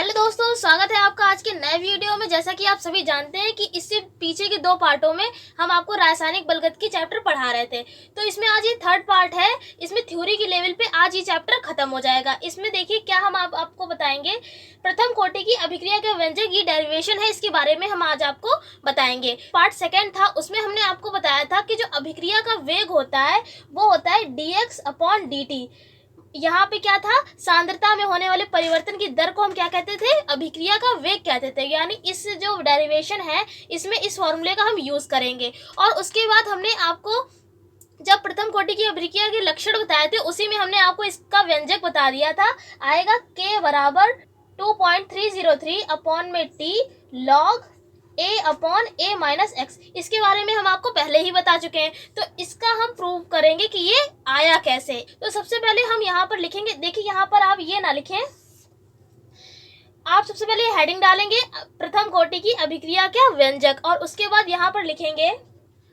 Hello दोस्तों, स्वागत है आपका आज के नए वीडियो में। जैसा कि आप सभी जानते हैं कि इससे पीछे के दो पार्टों में हम आपको रासायनिक बलगत की चैप्टर पढ़ा रहे थे, तो इसमें आज ये थर्ड पार्ट है। इसमें थ्योरी की लेवल पे आज ये चैप्टर खत्म हो जाएगा। इसमें देखिए क्या हम आपको बताएंगे। प्रथम कोटि की अभिक्रिया के व्यंजक की डेरिवेशन है, इसके बारे में हम आज आपको बताएंगे। पार्ट सेकेंड था, उसमें हमने आपको बताया था कि जो अभिक्रिया का वेग होता है वो होता है dx/dt। यहाँ पे क्या था, सांद्रता में होने वाले परिवर्तन की दर को हम क्या कहते थे, अभिक्रिया का वेग कहते थे। यानी इस जो डेरिवेशन है इसमें इस फॉर्मूले का हम यूज करेंगे। और उसके बाद हमने आपको जब प्रथम कोटि की अभिक्रिया के लक्षण बताए थे उसी में हमने आपको इसका व्यंजक बता दिया था। आएगा k बराबर 2.303 अपॉन में t log a/a-x। इसके बारे में हम आपको पहले ही बता चुके हैं, तो इसका हम प्रूव करेंगे कि ये आया कैसे। तो सबसे पहले हम यहाँ पर लिखेंगे। देखिए यहाँ पर आप ये ना लिखें, आप सबसे पहले हेडिंग डालेंगे प्रथम कोटि की अभिक्रिया का व्यंजक, और उसके बाद यहाँ पर लिखेंगे।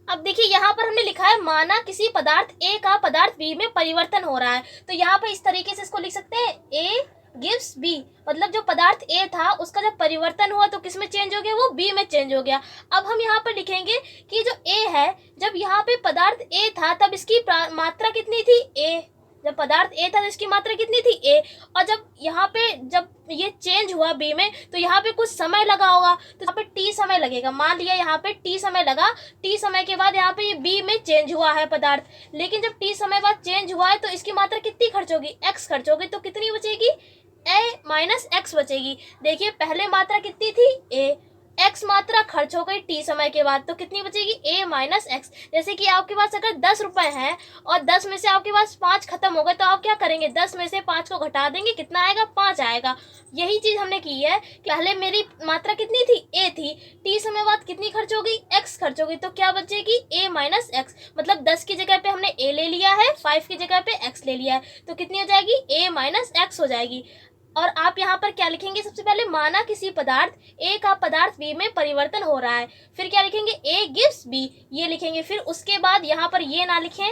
अब देखिए यहाँ पर हमने लिखा है माना किसी पदार्थ A का पदार्थ B में परिवर्तन हो रहा है, तो यहाँ पर इस तरीके से इसको लिख सकते हैं A गिव्स B। मतलब जो पदार्थ A था उसका जब परिवर्तन हुआ तो किस में चेंज हो गया, वो B में चेंज हो गया। अब हम यहाँ पर लिखेंगे कि जो A है, जब यहाँ पे पदार्थ A था तब इसकी मात्रा कितनी थी, A। जब पदार्थ A था तो इसकी मात्रा कितनी थी, A। और जब यहाँ पे जब ये चेंज हुआ B में तो यहाँ पे कुछ समय लगा होगा, तो यहाँ पे T समय लगेगा। मान लिया यहाँ पे T समय लगा, T समय के बाद यहाँ पे ये B में चेंज हुआ है पदार्थ। लेकिन जब T समय बाद चेंज हुआ है तो इसकी मात्रा कितनी खर्च होगी, X खर्च होगी। तो कितनी बचेगी, A-X बचेगी। देखिए पहले मात्रा कितनी थी, A। x मात्रा खर्च हो गई t समय के बाद, तो कितनी बचेगी, a-x। जैसे कि आपके पास अगर 10 रुपए हैं और 10 में से आपके पास 5 खत्म हो गए, तो आप क्या करेंगे, 10 में से 5 को घटा देंगे, कितना आएगा, 5 आएगा। यही चीज हमने की है कि पहले मेरी मात्रा कितनी थी, a थी, t समय बाद कितनी खर्च हो गई, x खर्च हो गई, तो क्या बचेगी, a-x। मतलब 10 की जगह पे हमने a ले लिया है, 5 की जगह पे x ले लिया है, तो कितनी हो जाएगी, a-x हो जाएगी। और आप यहाँ पर क्या लिखेंगे, सबसे पहले माना किसी पदार्थ A का पदार्थ B में परिवर्तन हो रहा है, फिर क्या लिखेंगे, A गिव्स B, ये लिखेंगे। फिर उसके बाद यहाँ पर ये ना लिखें।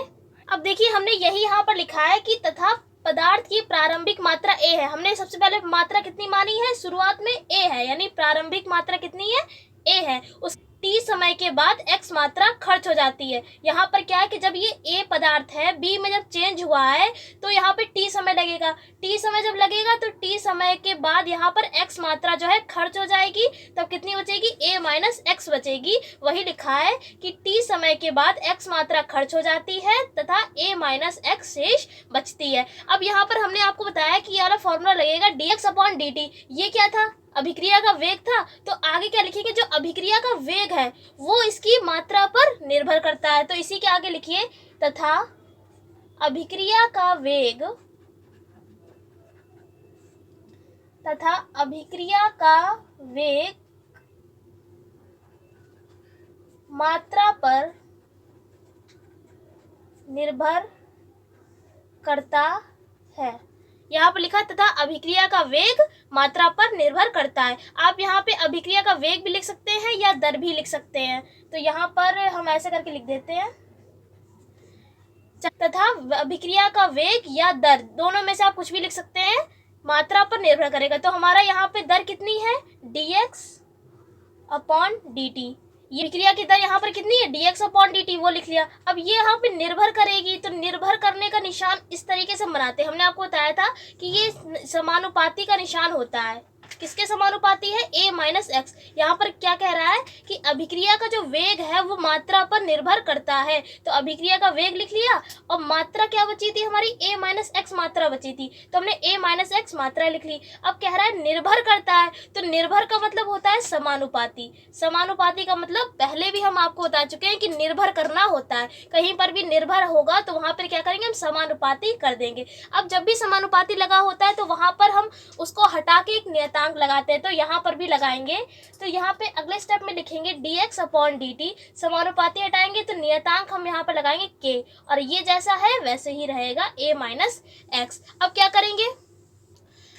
अब देखिए हमने यही यहाँ पर लिखा है कि तथा पदार्थ की प्रारंभिक मात्रा A है। हमने सबसे पहले मात्रा कितनी मानी है, शुरुआत में A है, यानी प्रारंभिक मात्रा कितनी है, A है। उस t समय के बाद x मात्रा खर्च हो जाती है। यहाँ पर क्या है कि जब ये A पदार्थ है B में जब चेंज हुआ है तो यहाँ पे t समय लगेगा। t समय जब लगेगा तो t समय के बाद यहाँ पर x मात्रा जो है खर्च हो जाएगी, तब कितनी बचेगी, a-x बचेगी। वही लिखा है कि t समय के बाद x मात्रा खर्च हो जाती है तथा a-x शेष बचती है। अब यहाँ पर हमने आपको बताया कि ये वाला फॉर्मूला लगेगा dx/dt। ये क्या था, अभिक्रिया का वेग था। तो आगे क्या लिखेंगे, जो अभिक्रिया का वेग है वो इसकी मात्रा पर निर्भर करता है। तो इसी के आगे लिखिए तथा अभिक्रिया का वेग मात्रा पर निर्भर करता है। यहाँ पर लिखा तथा अभिक्रिया का वेग मात्रा पर निर्भर करता है। आप यहाँ पे अभिक्रिया का वेग भी लिख सकते हैं या दर भी लिख सकते हैं, तो यहाँ पर हम ऐसे करके लिख देते हैं तथा अभिक्रिया का वेग या दर, दोनों में से आप कुछ भी लिख सकते हैं, मात्रा पर निर्भर करेगा। तो हमारा यहाँ पे दर कितनी है, dx/dt। ये अभिक्रिया की दर यहाँ पर कितनी है, dx/dt, वो लिख लिया। अब ये यहाँ पे निर्भर करेगी, तो निर्भर करने का निशान इस तरीके से बनाते हैं। हमने आपको बताया था कि ये समानुपाती का निशान होता है। किसके समानुपाती है, a-x। यहाँ पर क्या कह रहा है कि अभिक्रिया का जो वेग है वो मात्रा पर निर्भर करता है। तो अभिक्रिया का वेग लिख लिया और मात्रा क्या बची थी हमारी, a-x मात्रा बची थी, तो हमने a-x मात्रा लिख ली। अब कह रहा है निर्भर करता है, तो निर्भर का मतलब होता है समानुपाती। समानुपाती का मतलब पहले भी हम आपको बता चुके हैं कि निर्भर करना होता है। कहीं पर भी निर्भर होगा तो वहां पर क्या करेंगे, हम समानुपाती कर देंगे। अब जब भी समानुपाती लगा होता है तो वहां पर हम उसको हटा के एक नियतांक लगाते हैं, तो यहाँ पर भी लगाएंगे। तो यहाँ पे अगले स्टेप में लिखेंगे dx/dt, समानुपाती हटाएंगे तो नियतांक हम यहाँ पर लगाएंगे k, और ये जैसा है वैसे ही रहेगा a-x। अब क्या करेंगे,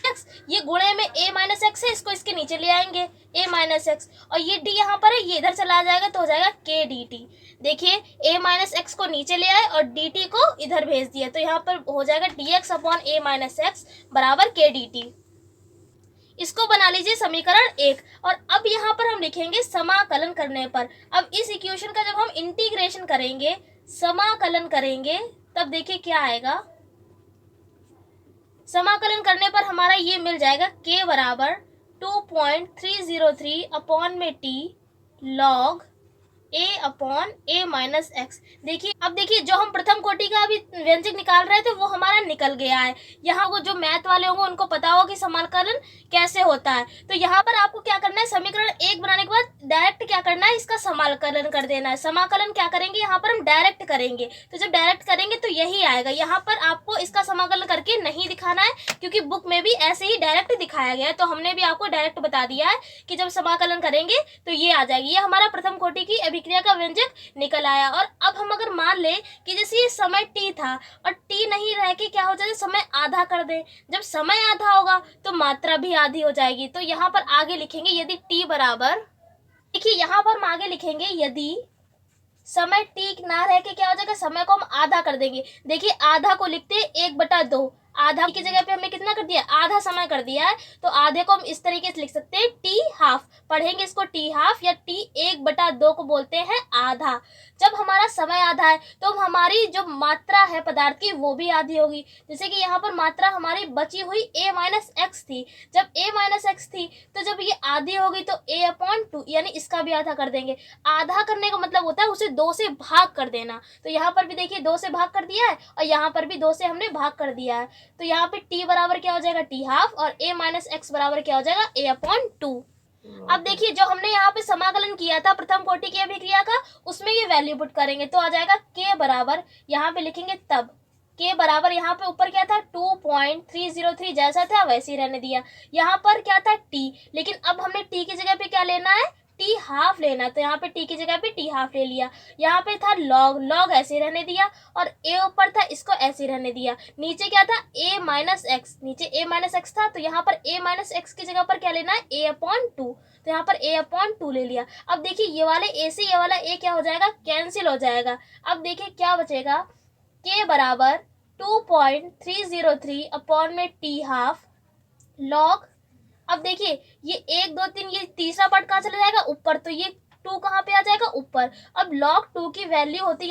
x ये गुणे में a-x है, इसको इसके नीचे ले आएंगे a-x, और ये d यहाँ पर है, ये इधर चला जाएगा तो हो जाएगा k dt। देखिए a-x को नीचे ले आए और dt को इधर भेज दिया, तो यहाँ पर हो जाएगा dx/a-x बराबर k dt। इसको बना लीजिए समीकरण 1। और अब यहाँ पर हम लिखेंगे समाकलन करने पर। अब इस इक्वेशन का जब हम इंटीग्रेशन करेंगे, समाकलन करेंगे, तब देखिए क्या आएगा। समाकलन करने पर हमारा ये मिल जाएगा k बराबर 2.303 अपॉन में t log a upon a minus x. देखिए अब देखिए जो हम प्रथम कोटि का अभी व्यंजक निकाल रहे थे वो हमारा निकल गया है। यहाँ वो जो मैथ वाले होंगे उनको पता होगा कि समाकलन कैसे होता है। तो यहाँ पर आपको क्या करना है, समीकरण 1 बनाने के बाद डायरेक्ट क्या करना है, इसका समाकलन कर देना है। समाकलन क्या करेंगे, यहाँ पर हम डायरेक्ट करेंगे। तो जब डायरेक्ट करेंगे तो यही आएगा। यहाँ पर आपको इसका समाकलन करके नहीं दिखाना है, क्योंकि बुक में भी ऐसे ही डायरेक्ट दिखाया गया है। तो हमने भी आपको डायरेक्ट बता दिया है कि जब समाकलन करेंगे तो ये आ जाएगी। ये हमारा प्रथम कोटि की अभिक्रिया का व्यंजक निकल आया। और अब हम अगर मान ले कि जैसे ये समय t था और t नहीं रह के क्या हो जाए, समय आधा कर दें। जब समय आधा होगा तो मात्रा भी आधी हो जाएगी। तो यहाँ पर आगे लिखेंगे यदि t बराबर, देखिए यहाँ पर हम आगे लिखेंगे यदि समय t ना रह के क्या हो जाएगा, समय को हम आधा कर देंगे। देखिए आधा को लिखते 1/2, आधा की जगह पे हमने कितना कर दिया, आधा समय कर दिया है। तो आधे को हम इस तरीके से लिख सकते हैं t हाफ, पढ़ेंगे इसको t हाफ या t 1/2 को बोलते हैं आधा। जब हमारा समय आधा है तो हमारी जो मात्रा है पदार्थ की वो भी आधी होगी। जैसे कि यहाँ पर मात्रा हमारी बची हुई a माइनस एक्स थी। जब a माइनस एक्स थी तो जब ये आधी होगी तो a अपॉन 2, यानी इसका भी आधा कर देंगे। आधा करने का मतलब होता है उसे 2 से भाग कर देना। तो यहाँ पर भी देखिए 2 से भाग कर दिया है और यहाँ पर भी 2 से हमने भाग कर दिया है। तो यहाँ पे t बराबर क्या हो जाएगा, t हाफ, और a माइनस एक्स बराबर क्या हो जाएगा, a अपॉन 2। अब देखिए जो हमने यहाँ पे समाकलन किया था प्रथम कोटि की अभिक्रिया का, उसमें ये वैल्यू पुट करेंगे तो आ जाएगा k बराबर, यहाँ पे लिखेंगे तब k बराबर, यहाँ पे ऊपर क्या था 2.303 जैसा था वैसे ही रहने दिया। यहाँ पर क्या था t, लेकिन अब हमने t की जगह पे क्या लेना है, t हाफ लेना है। तो यहाँ पे t की जगह पे t हाफ ले लिया। यहाँ पे था log ऐसे रहने दिया, और a ऊपर था इसको ऐसे रहने दिया। नीचे क्या था a माइनस एक्स, नीचे a माइनस एक्स था तो यहाँ पर a माइनस एक्स की जगह पर क्या लेना है, a अपॉन 2। तो यहाँ पर a अपॉन 2 ले लिया। अब देखिए ये वाले a से ये वाला a क्या हो जाएगा, कैंसिल हो जाएगा। अब देखिए क्या बचेगा, k बराबर 2.303 अपॉन में t हाफ log, अब देखिए ये 1 2 3, ये तीसरा पार्ट कहाँ चला जाएगा, ऊपर। तो ये 2 कहाँ पे आ जाएगा, ऊपर। अब log 2 की वैल्यू होती है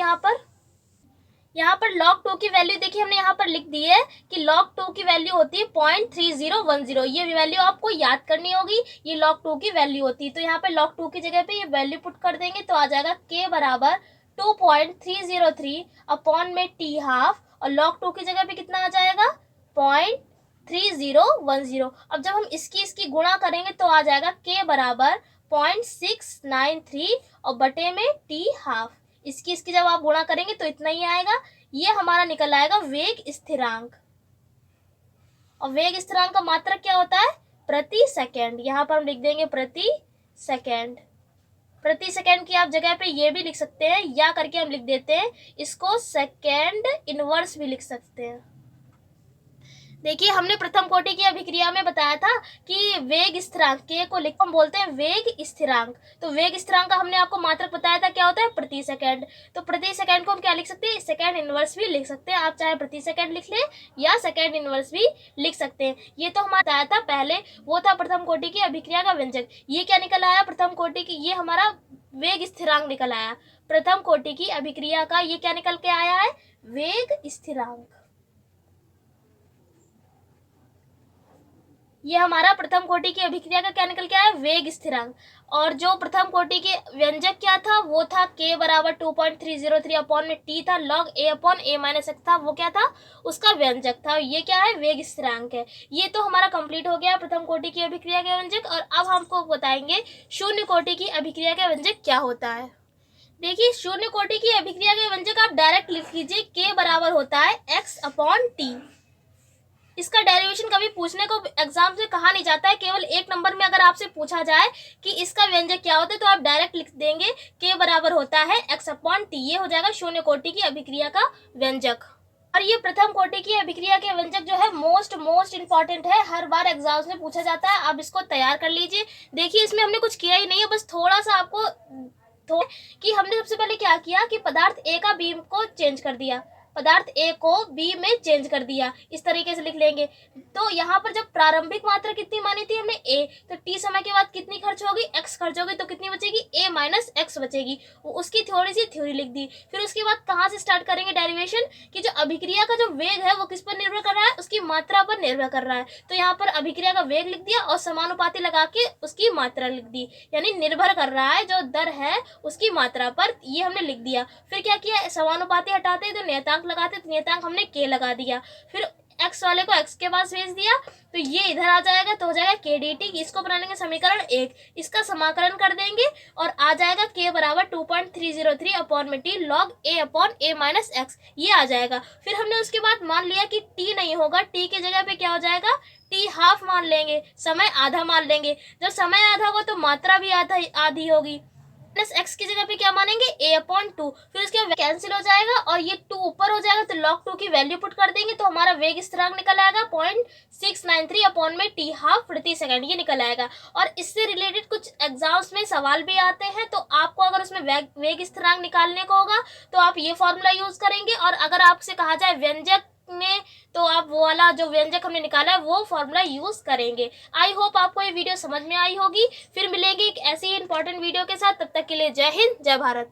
यहाँ पर log 2 की वैल्यू देखिए हमने यहाँ पर लिख दी है कि log 2 की वैल्यू होती है 0.3010। ये वैल्यू आपको याद करनी होगी, ये log 2 की वैल्यू होती है। तो यहाँ पे log 2 की जगह पे ये वैल्यू पुट कर देंगे तो आ जाएगा k बराबर 2.303 अपॉन में t हाफ, और log 2 की जगह पे कितना आ जाएगा 0.3010। अब जब हम इसकी गुणा करेंगे तो आ जाएगा k बराबर 0.693 और बटे में t हाफ। इसकी जब आप गुणा करेंगे तो इतना ही आएगा। ये हमारा निकल आएगा वेग स्थिरांक, और वेग स्थिरांक का मात्रक क्या होता है, प्रति सेकंड। यहाँ पर हम लिख देंगे प्रति सेकंड। प्रति सेकंड की आप जगह पे ये भी लिख सकते हैं, या करके हम लिख देते हैं इसको सेकंड इनवर्स भी लिख सकते हैं। देखिए हमने प्रथम कोटि की अभिक्रिया में बताया था कि वेग स्थिरांक k को लिख हम बोलते हैं वेग स्थिरांक। तो वेग स्थिरांक का हमने आपको मात्रक बताया था क्या होता है, प्रति सेकंड। तो प्रति सेकंड को हम क्या लिख सकते हैं, सेकंड इनवर्स भी लिख सकते हैं। आप चाहे प्रति सेकंड लिख लें या सेकंड इनवर्स भी लिख सकते हैं। ये तो हमारा बताया था पहले, वो था प्रथम कोटि की अभिक्रिया का व्यंजक। ये क्या निकल आया प्रथम कोटि की, ये हमारा वेग स्थिरांक निकल आया। प्रथम कोटि की अभिक्रिया का ये क्या निकल के आया है, वेग स्थिरांक। ये हमारा प्रथम कोटि की अभिक्रिया का क्या निकल के आया, वेग स्थिरांक। और जो प्रथम कोटि के व्यंजक क्या था, वो था k बराबर 2.303 अपॉन में t था, log a upon a minus x था, वो क्या था, उसका व्यंजक था। ये क्या है, वेग स्थिरांक है। ये तो हमारा कंप्लीट हो गया प्रथम कोटि की अभिक्रिया के व्यंजक। और अब हमको बताएंगे शून्य कोटि की अभिक्रिया का व्यंजक क्या होता है। देखिए शून्य कोटि की अभिक्रिया के व्यंजक आप डायरेक्ट लिख लीजिए, k बराबर होता है x अपॉन t। इसका डेरिवेशन कभी पूछने को एग्जाम से कहा नहीं जाता है, केवल 1 नंबर में अगर आपसे पूछा जाए कि इसका व्यंजक क्या होता है तो आप डायरेक्ट लिख देंगे k बराबर होता है x अपॉन t। ये हो जाएगा शून्य कोटि की अभिक्रिया का व्यंजक। और ये प्रथम कोटि की अभिक्रिया के व्यंजक जो है मोस्ट इंपॉर्टेंट है, हर बार एग्जाम्स में पूछा जाता है। आप इसको तैयार कर लीजिए। देखिए इसमें हमने कुछ किया ही नहीं है, बस थोड़ा सा आपको कि हमने सबसे पहले क्या किया कि पदार्थ A का बीम को चेंज कर दिया। पदार्थ ए को बी में चेंज कर दिया, इस तरीके से लिख लेंगे। तो यहाँ पर जब प्रारंभिक मात्रा कितनी मानी थी हमने ए, तो टी समय के बाद कितनी खर्च होगी, एक्स खर्च होगी, तो कितनी बचेगी, ए माइनस एक्स बचेगी। उसकी थोड़ी सी थ्योरी लिख दी। फिर उसके बाद कहाँ से स्टार्ट करेंगे डेरिवेशन, कि जो अभिक्रिया का जो वेग है वो किस पर निर्भर कर रहा है, उसकी मात्रा पर निर्भर कर रहा है। तो यहाँ पर अभिक्रिया का वेग लिख दिया और समानुपाती लगा के उसकी मात्रा लिख दी, यानी निर्भर कर रहा है जो दर है उसकी मात्रा पर, ये हमने लिख दिया। फिर क्या किया, समानुपाती हटाते तो नियतांक लगाते, तो नियतांक हमने के लगा दिया। फिर एक्स वाले को एक्स के पास भेज दिया, तो ये इधर आ जाएगा, तो हो जाएगा के डी टी। इसको बनाएंगे समीकरण 1, इसका समाकलन कर देंगे और आ जाएगा के बराबर 2.303 अपॉन में टी लॉग ए अपॉन ए माइनस एक्स, ये आ जाएगा। फिर हमने उसके बाद मान लिया कि टी नहीं होगा, टी की जगह पे क्या हो जाएगा, टी हाफ मान लेंगे, समय आधा मान लेंगे। जब समय आधा होगा तो मात्रा भी आधी होगी। प्लस एक्स की जगह पे क्या मानेंगे, ए अपॉन 2। फिर उसके बाद कैंसिल हो जाएगा और ये 2 ऊपर हो जाएगा, तो log 2 की वैल्यू पुट कर देंगे, तो हमारा वेग स्थिरांक निकल आएगा 0.693 अपॉन में टी हाफ प्रति सेकंड, ये निकल आएगा। और इससे रिलेटेड कुछ एग्जाम्स में सवाल भी आते हैं, तो आपको अगर उसमें वेग स्थिरांक निकालने को होगा तो आप ये फॉर्मूला यूज करेंगे, और अगर आपसे कहा जाए व्यंजक में, तो आप वो वाला जो व्यंजक हमने निकाला है वो फॉर्मूला यूज करेंगे। आई होप आपको ये वीडियो समझ में आई होगी। फिर मिलेंगे एक ऐसी इंपॉर्टेंट वीडियो के साथ, तब तक के लिए जय हिंद, जय भारत।